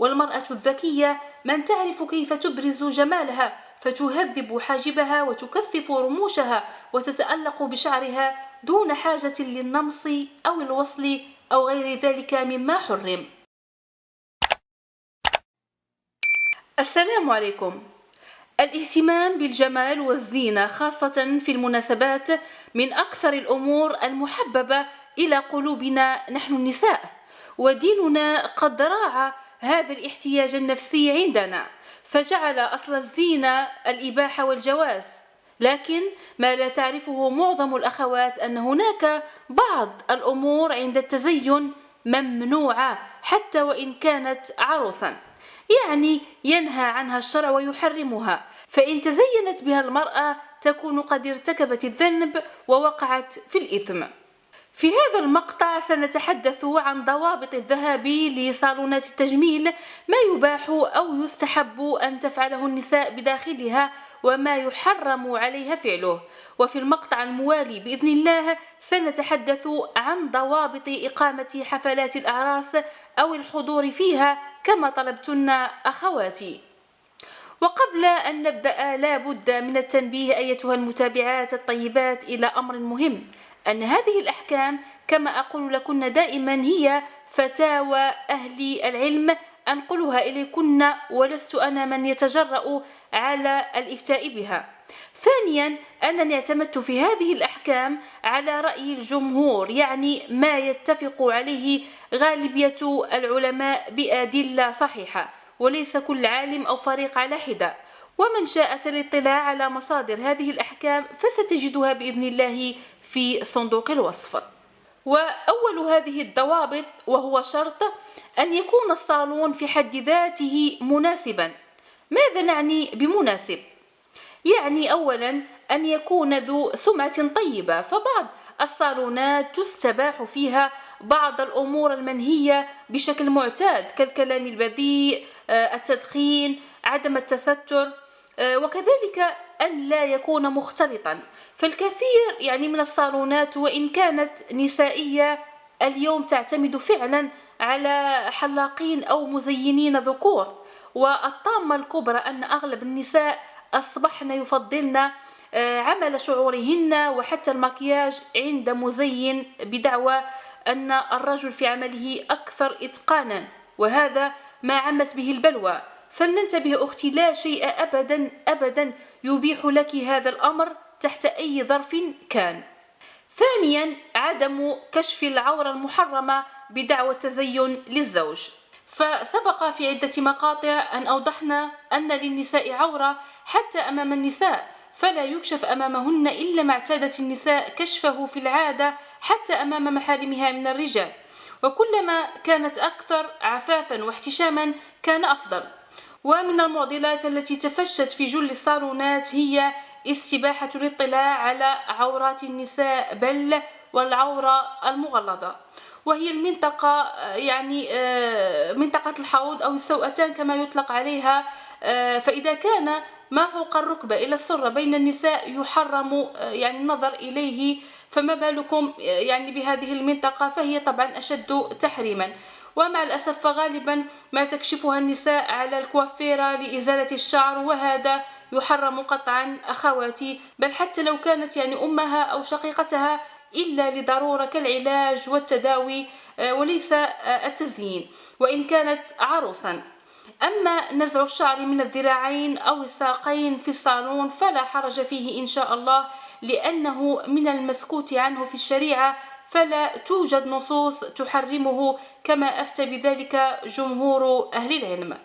والمرأة الذكية من تعرف كيف تبرز جمالها، فتهذب حاجبها وتكثف رموشها وتتألق بشعرها دون حاجة للنمص أو الوصل أو غير ذلك مما حرم. السلام عليكم. الاهتمام بالجمال والزينة خاصة في المناسبات من أكثر الأمور المحببة إلى قلوبنا نحن النساء، وديننا قد راعى هذا الاحتياج النفسي عندنا، فجعل أصل الزينة الإباحة والجواز. لكن ما لا تعرفه معظم الأخوات أن هناك بعض الأمور عند التزين ممنوعة حتى وإن كانت عروسا، يعني ينهى عنها الشرع ويحرمها، فإن تزينت بها المرأة تكون قد ارتكبت الذنب ووقعت في الإثم. في هذا المقطع سنتحدث عن ضوابط الذهاب لصالونات التجميل، ما يباح أو يستحب أن تفعله النساء بداخلها وما يحرم عليها فعله. وفي المقطع الموالي بإذن الله سنتحدث عن ضوابط إقامة حفلات الأعراس أو الحضور فيها كما طلبتن أخواتي. وقبل أن نبدأ لا بد من التنبيه أيتها المتابعات الطيبات إلى أمر مهم، أن هذه الأحكام كما أقول لكن دائما هي فتاوى أهل العلم أنقلها إليكن، ولست أنا من يتجرأ على الإفتاء بها. ثانيا أنني اعتمدت في هذه الأحكام على رأي الجمهور، يعني ما يتفق عليه غالبية العلماء بأدلة صحيحة، وليس كل عالم أو فريق على حدة. ومن شاء الاطلاع على مصادر هذه الأحكام فستجدها بإذن الله في صندوق الوصف. وأول هذه الضوابط وهو شرط أن يكون الصالون في حد ذاته مناسبا. ماذا نعني بمناسب؟ يعني أولا أن يكون ذو سمعة طيبة، فبعض الصالونات تستباح فيها بعض الأمور المنهية بشكل معتاد كالكلام البذيء، التدخين، عدم التستر، وكذلك أن لا يكون مختلطا. فالكثير يعني من الصالونات وإن كانت نسائية اليوم تعتمد فعلا على حلاقين أو مزينين ذكور، والطامة الكبرى أن أغلب النساء أصبحن يفضلن عمل شعورهن وحتى المكياج عند مزين بدعوى أن الرجل في عمله أكثر إتقانا، وهذا ما عمت به البلوى. فلننتبه أختي، لا شيء أبدا أبدا يبيح لك هذا الأمر تحت أي ظرف كان. ثانيا عدم كشف العورة المحرمة بدعوى التزين للزوج، فسبق في عدة مقاطع أن أوضحنا أن للنساء عورة حتى أمام النساء، فلا يكشف أمامهن إلا ما اعتادت النساء كشفه في العادة حتى أمام محارمها من الرجال، وكلما كانت أكثر عفافا واحتشاما كان أفضل. ومن المعضلات التي تفشت في جل الصالونات هي استباحة الاطلاع على عورات النساء، بل والعورة المغلظة، وهي المنطقة يعني منطقة الحوض أو السوأتان كما يطلق عليها. فإذا كان ما فوق الركبة إلى السرة بين النساء يحرم يعني النظر إليه، فما بالكم يعني بهذه المنطقة، فهي طبعا أشد تحريما. ومع الأسف فغالبا ما تكشفها النساء على الكوافيرة لإزالة الشعر، وهذا يحرم قطعا أخواتي، بل حتى لو كانت يعني أمها أو شقيقتها إلا لضرورة كالعلاج والتداوي وليس التزيين وإن كانت عروسا. أما نزع الشعر من الذراعين أو الساقين في الصالون فلا حرج فيه إن شاء الله، لأنه من المسكوت عنه في الشريعة، فلا توجد نصوص تحرمه كما أفتى بذلك جمهور أهل العلم.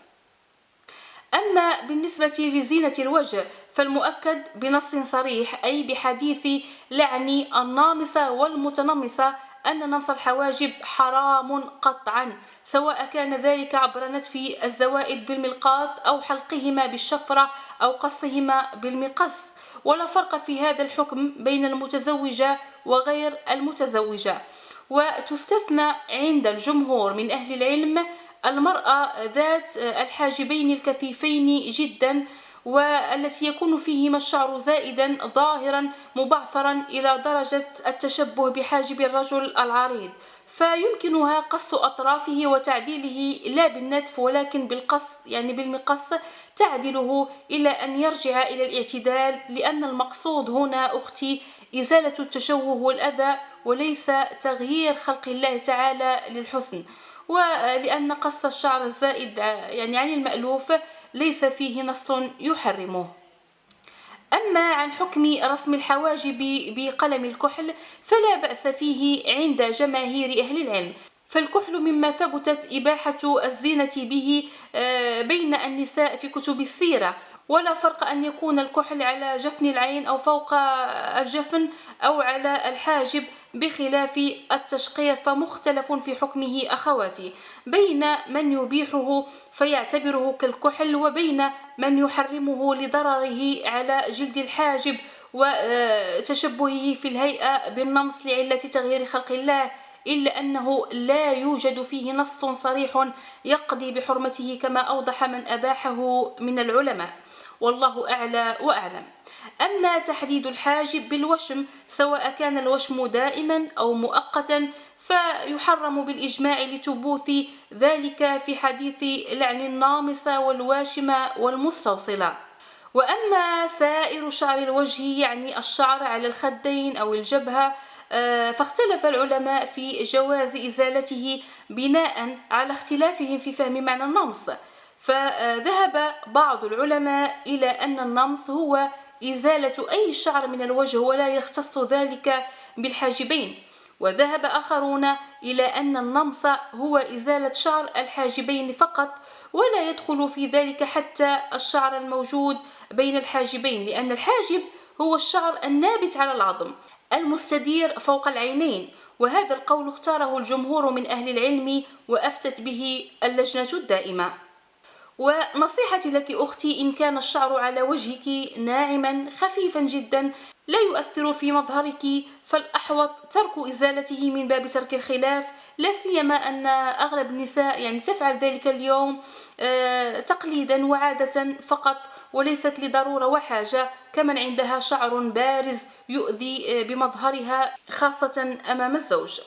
أما بالنسبة لزينة الوجه فالمؤكد بنص صريح أي بحديث لعن النامصة والمتنمصة أن نمص الحواجب حرام قطعا، سواء كان ذلك عبر نتف الزوائد بالملقاط أو حلقهما بالشفرة أو قصهما بالمقص، ولا فرق في هذا الحكم بين المتزوجة وغير المتزوجة. وتستثنى عند الجمهور من أهل العلم المرأة ذات الحاجبين الكثيفين جدا، والتي يكون فيهما الشعر زائدا ظاهرا مبعثرا إلى درجة التشبه بحاجب الرجل العريض، فيمكنها قص أطرافه وتعديله لا بالنتف ولكن بالقص، يعني بالمقص، تعدله إلى أن يرجع إلى الاعتدال، لأن المقصود هنا أختي إزالة التشوه والأذى وليس تغيير خلق الله تعالى للحسن. ولأن قص الشعر الزائد يعني عن المألوف ليس فيه نص يحرمه. أما عن حكم رسم الحواجب بقلم الكحل فلا بأس فيه عند جماهير أهل العلم، فالكحل مما ثبتت إباحة الزينة به بين النساء في كتب السيرة، ولا فرق أن يكون الكحل على جفن العين أو فوق الجفن أو على الحاجب، بخلاف التشقير فمختلف في حكمه أخواتي، بين من يبيحه فيعتبره كالكحل وبين من يحرمه لضرره على جلد الحاجب وتشبهه في الهيئة بالنمص لعلة تغيير خلق الله، إلا أنه لا يوجد فيه نص صريح يقضي بحرمته كما أوضح من أباحه من العلماء، والله أعلى وأعلم. أما تحديد الحاجب بالوشم سواء كان الوشم دائما أو مؤقتا فيحرم بالإجماع لثبوت ذلك في حديث لعن النامصة والواشمة والمستوصلة. وأما سائر شعر الوجه يعني الشعر على الخدين أو الجبهة فاختلف العلماء في جواز إزالته بناء على اختلافهم في فهم معنى النمص، فذهب بعض العلماء إلى أن النمص هو إزالة أي شعر من الوجه ولا يختص ذلك بالحاجبين، وذهب آخرون إلى أن النمص هو إزالة شعر الحاجبين فقط ولا يدخل في ذلك حتى الشعر الموجود بين الحاجبين، لأن الحاجب هو الشعر النابت على العظم المستدير فوق العينين، وهذا القول اختاره الجمهور من أهل العلم وأفتت به اللجنة الدائمة. ونصيحتي لك أختي، إن كان الشعر على وجهك ناعما خفيفا جدا لا يؤثر في مظهرك فالأحوط ترك إزالته من باب ترك الخلاف، لا سيما أن أغلب النساء يعني تفعل ذلك اليوم تقليدا وعادة فقط وليست لضرورة وحاجة، كمن عندها شعر بارز يؤذي بمظهرها خاصة أمام الزوج.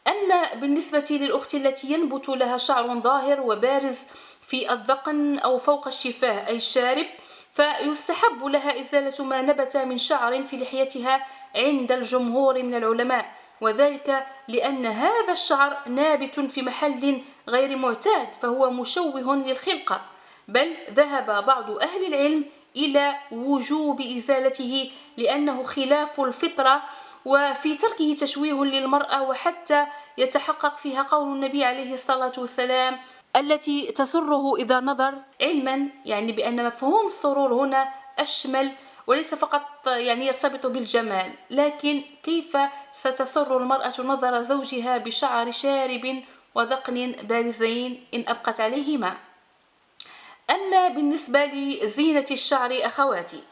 أما بالنسبة للأخت التي ينبت لها شعر ظاهر وبارز في الذقن أو فوق الشفاه أي الشارب فيستحب لها إزالة ما نبت من شعر في لحيتها عند الجمهور من العلماء، وذلك لأن هذا الشعر نابت في محل غير معتاد فهو مشوه للخلقة، بل ذهب بعض أهل العلم إلى وجوب إزالته لأنه خلاف الفطرة وفي تركه تشويه للمرأة، وحتى يتحقق فيها قول النبي عليه الصلاة والسلام التي تسره إذا نظر، علما يعني بأن مفهوم السرور هنا أشمل وليس فقط يعني يرتبط بالجمال، لكن كيف ستسر المرأة نظر زوجها بشعر شارب وذقن بارزين إن أبقت عليهما. أما بالنسبة لزينة الشعر أخواتي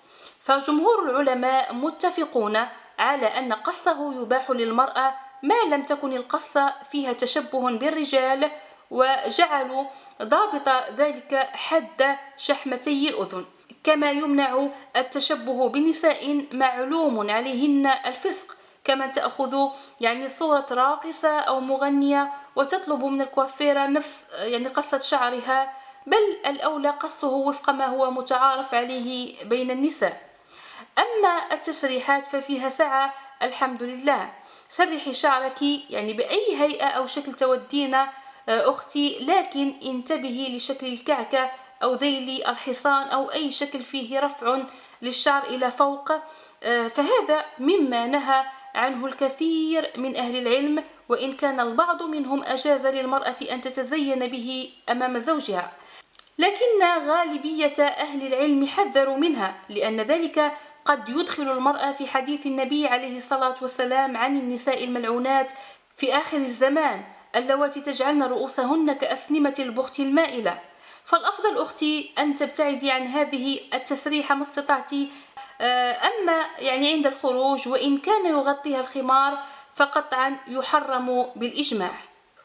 فجمهور العلماء متفقون على أن قصه يباح للمرأة ما لم تكن القصة فيها تشبه بالرجال، وجعلوا ضابط ذلك حد شحمتي الأذن، كما يمنع التشبه بنساء معلوم عليهن الفسق كما تأخذ يعني صورة راقصة أو مغنية وتطلب من الكوافيرة نفس يعني قصة شعرها، بل الأولى قصه وفق ما هو متعارف عليه بين النساء. أما التسريحات ففيها سعة الحمد لله، سرحي شعرك يعني بأي هيئة أو شكل تودين أختي، لكن انتبهي لشكل الكعكة أو ذيل الحصان أو أي شكل فيه رفع للشعر إلى فوق، فهذا مما نهى عنه الكثير من أهل العلم، وإن كان البعض منهم أجاز للمرأة أن تتزين به أمام زوجها، لكن غالبية أهل العلم حذروا منها لأن ذلك قد يدخل المرأة في حديث النبي عليه الصلاة والسلام عن النساء الملعونات في آخر الزمان اللواتي تجعلن رؤوسهن كأسنمة البخت المائلة. فالأفضل أختي أن تبتعدي عن هذه التسريحة ما استطعتي، أما يعني عند الخروج وإن كان يغطيها الخمار فقطعا يحرم بالإجماع.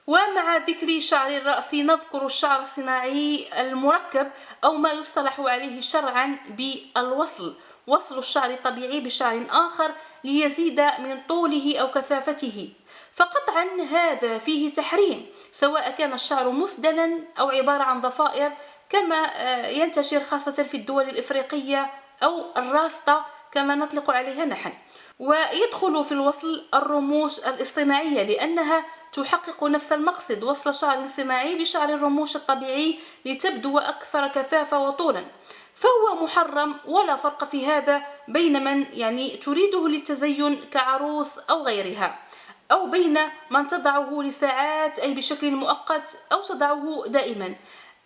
ومع ذكر شعر الرأس نذكر الشعر الصناعي المركب أو ما يصطلح عليه شرعا بالوصل، وصل الشعر الطبيعي بشعر آخر ليزيد من طوله أو كثافته، فقطعا هذا فيه تحريم، سواء كان الشعر مسدلا أو عبارة عن ضفائر، كما ينتشر خاصة في الدول الإفريقية، أو الراسطة كما نطلق عليها نحن. ويدخل في الوصل الرموش الاصطناعية، لأنها تحقق نفس المقصد، وصل شعر صناعي بشعر الرموش الطبيعي لتبدو أكثر كثافة وطولا. فهو محرم، ولا فرق في هذا بين من تريده للتزين كعروس أو غيرها، أو بين من تضعه لساعات أي بشكل مؤقت، أو تضعه دائما.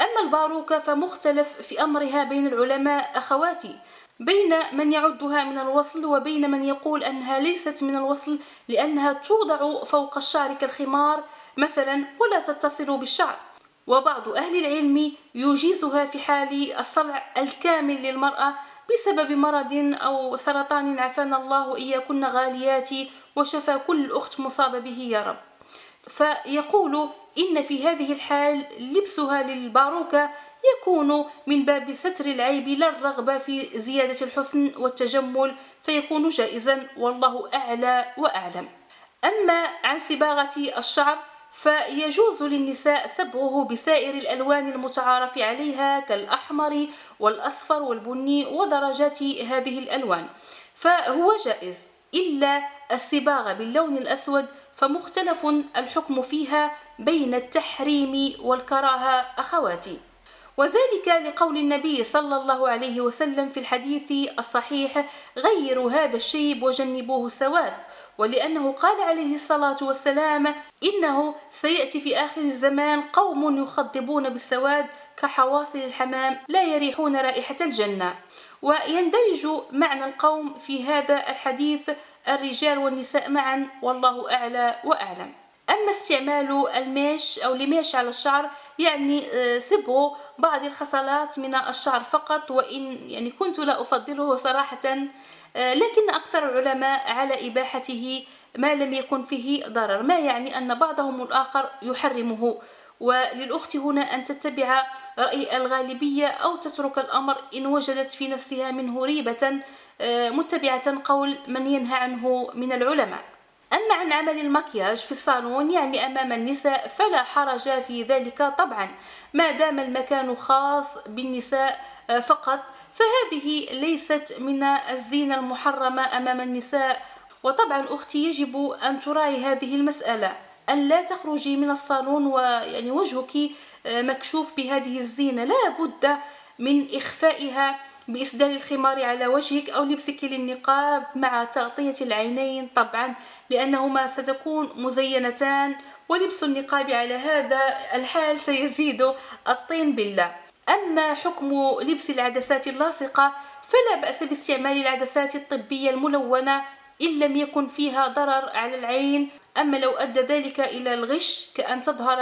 أما الباروكة فمختلف في أمرها بين العلماء أخواتي، بين من يعدها من الوصل وبين من يقول أنها ليست من الوصل، لأنها توضع فوق الشعر كالخمار مثلا ولا تتصل بالشعر. وبعض أهل العلم يجيزها في حال الصلع الكامل للمرأة بسبب مرض أو سرطان، عافانا الله وإياكن غالياتي، وشفى كل أخت مصابة به يا رب. فيقول إن في هذه الحال لبسها للباروكة يكون من باب ستر العيب، لا الرغبة في زيادة الحسن والتجمل، فيكون جائزا، والله أعلى وأعلم. أما عن صباغة الشعر فيجوز للنساء صبغه بسائر الألوان المتعارف عليها كالأحمر والأصفر والبني ودرجات هذه الألوان، فهو جائز، إلا الصباغة باللون الأسود فمختلف الحكم فيها بين التحريم والكراهة أخواتي، وذلك لقول النبي صلى الله عليه وسلم في الحديث الصحيح: غيروا هذا الشيب وجنبوه السواد. ولأنه قال عليه الصلاة والسلام: إنه سيأتي في آخر الزمان قوم يخضبون بالسواد كحواصل الحمام لا يريحون رائحة الجنة. ويندرج معنى القوم في هذا الحديث الرجال والنساء معا، والله أعلى وأعلم. أما استعمال الميش أو الميش على الشعر صبغ بعض الخصلات من الشعر فقط، وإن كنت لا أفضله صراحة، لكن أكثر العلماء على إباحته ما لم يكن فيه ضرر، ما يعني أن بعضهم الآخر يحرمه. وللأخت هنا أن تتبع رأي الغالبية أو تترك الأمر إن وجدت في نفسها منه ريبة، متبعة قول من ينهى عنه من العلماء. أما عن عمل المكياج في الصالون أمام النساء فلا حرج في ذلك طبعا، ما دام المكان خاص بالنساء فقط، فهذه ليست من الزينة المحرمة أمام النساء. وطبعا أختي يجب أن تراعي هذه المسألة، أن لا تخرجي من الصالون وجهك مكشوف بهذه الزينة، لا بد من إخفائها بإسدال الخمار على وجهك أو لبسك للنقاب مع تغطية العينين طبعا، لأنهما ستكون مزينتان، ولبس النقاب على هذا الحال سيزيد الطين بالله. أما حكم لبس العدسات اللاصقة فلا بأس باستعمال العدسات الطبية الملونة إن لم يكن فيها ضرر على العين. أما لو أدى ذلك إلى الغش، كأن تظهر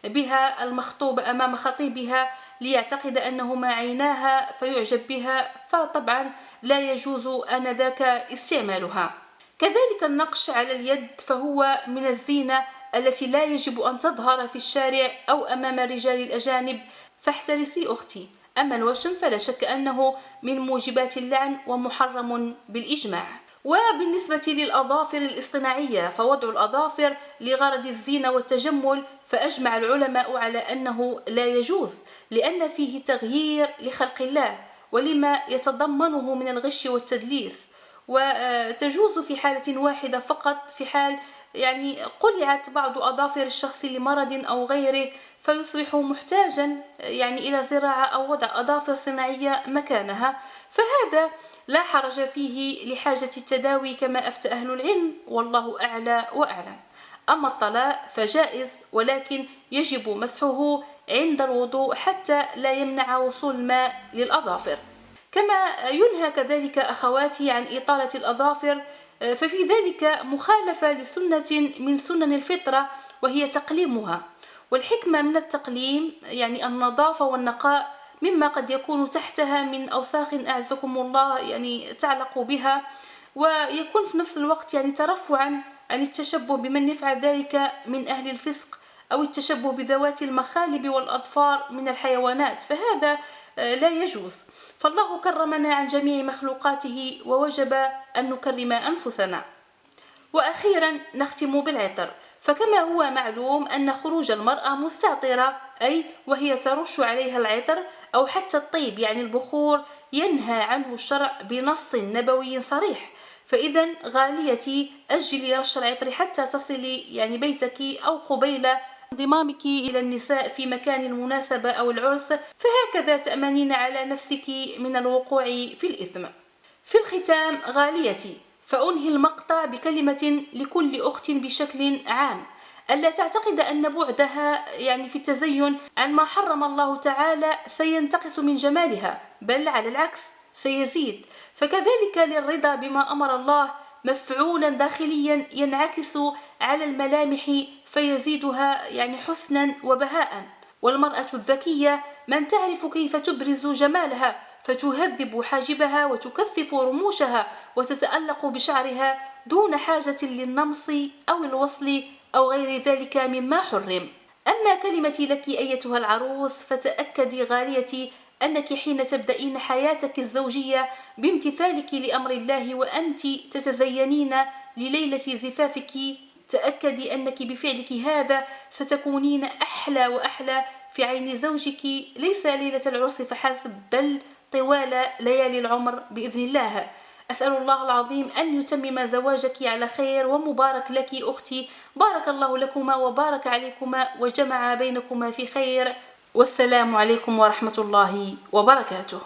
بها المخطوبة أمام خطيبها ليعتقد أنهما عيناها فيعجب بها، فطبعا لا يجوز آنذاك استعمالها. كذلك النقش على اليد فهو من الزينة التي لا يجب أن تظهر في الشارع أو أمام الرجال الأجانب، فاحترسي أختي. أما الوشم فلا شك أنه من موجبات اللعن ومحرم بالإجماع. وبالنسبة للأظافر الاصطناعية فوضع الأظافر لغرض الزينة والتجمل، فأجمع العلماء على أنه لا يجوز، لأن فيه تغيير لخلق الله ولما يتضمنه من الغش والتدليس، وتجوز في حالة واحدة فقط، في حال قلعت بعض أظافر الشخص لمرض أو غيره فيصبح محتاجا إلى زراعة أو وضع أظافر صناعية مكانها، فهذا لا حرج فيه لحاجة التداوي كما أفتى أهل العلم، والله أعلى وأعلم. أما الطلاء فجائز، ولكن يجب مسحه عند الوضوء حتى لا يمنع وصول الماء للأظافر. كما ينهى كذلك أخواتي عن إطالة الأظافر، ففي ذلك مخالفة لسنة من سنن الفطرة وهي تقليمها. والحكمة من التقليم النظافة والنقاء مما قد يكون تحتها من أوساخ أعزكم الله تعلق بها، ويكون في نفس الوقت ترفعا عن التشبه بمن يفعل ذلك من أهل الفسق أو التشبه بذوات المخالب والأظفار من الحيوانات، فهذا لا يجوز. فالله كرمنا عن جميع مخلوقاته ووجب أن نكرم أنفسنا. وأخيرا نختم بالعطر. فكما هو معلوم أن خروج المرأة مستعطرة، أي وهي ترش عليها العطر أو حتى الطيب يعني البخور، ينهى عنه الشرع بنص نبوي صريح. فإذا غاليتي أجلي رش العطر حتى تصلي يعني بيتك أو قبيل انضمامك إلى النساء في مكان المناسبة أو العرس، فهكذا تأمنين على نفسك من الوقوع في الإثم. في الختام غاليتي، فأنهي المقطع بكلمة لكل أخت بشكل عام، ألا تعتقد أن بعدها يعني في التزين عن ما حرم الله تعالى سينتقص من جمالها، بل على العكس سيزيد. فكذلك للرضا بما أمر الله مفعولا داخليا ينعكس على الملامح فيزيدها يعني حسنا وبهاء. والمرأة الذكية من تعرف كيف تبرز جمالها، فتهذب حاجبها وتكثف رموشها وتتألق بشعرها دون حاجة للنمص أو الوصل أو غير ذلك مما حرم. أما كلمتي لك أيتها العروس، فتأكدي غاليتي أنك حين تبدأين حياتك الزوجية بامتثالك لأمر الله وأنت تتزينين لليلة زفافك، تأكدي أنك بفعلك هذا ستكونين أحلى وأحلى في عين زوجك، ليس ليلة العرس فحسب بل طوال ليالي العمر بإذن الله. أسأل الله العظيم أن يتمم زواجك على خير ومبارك لك أختي، بارك الله لكما وبارك عليكما وجمع بينكما في خير، والسلام عليكم ورحمة الله وبركاته.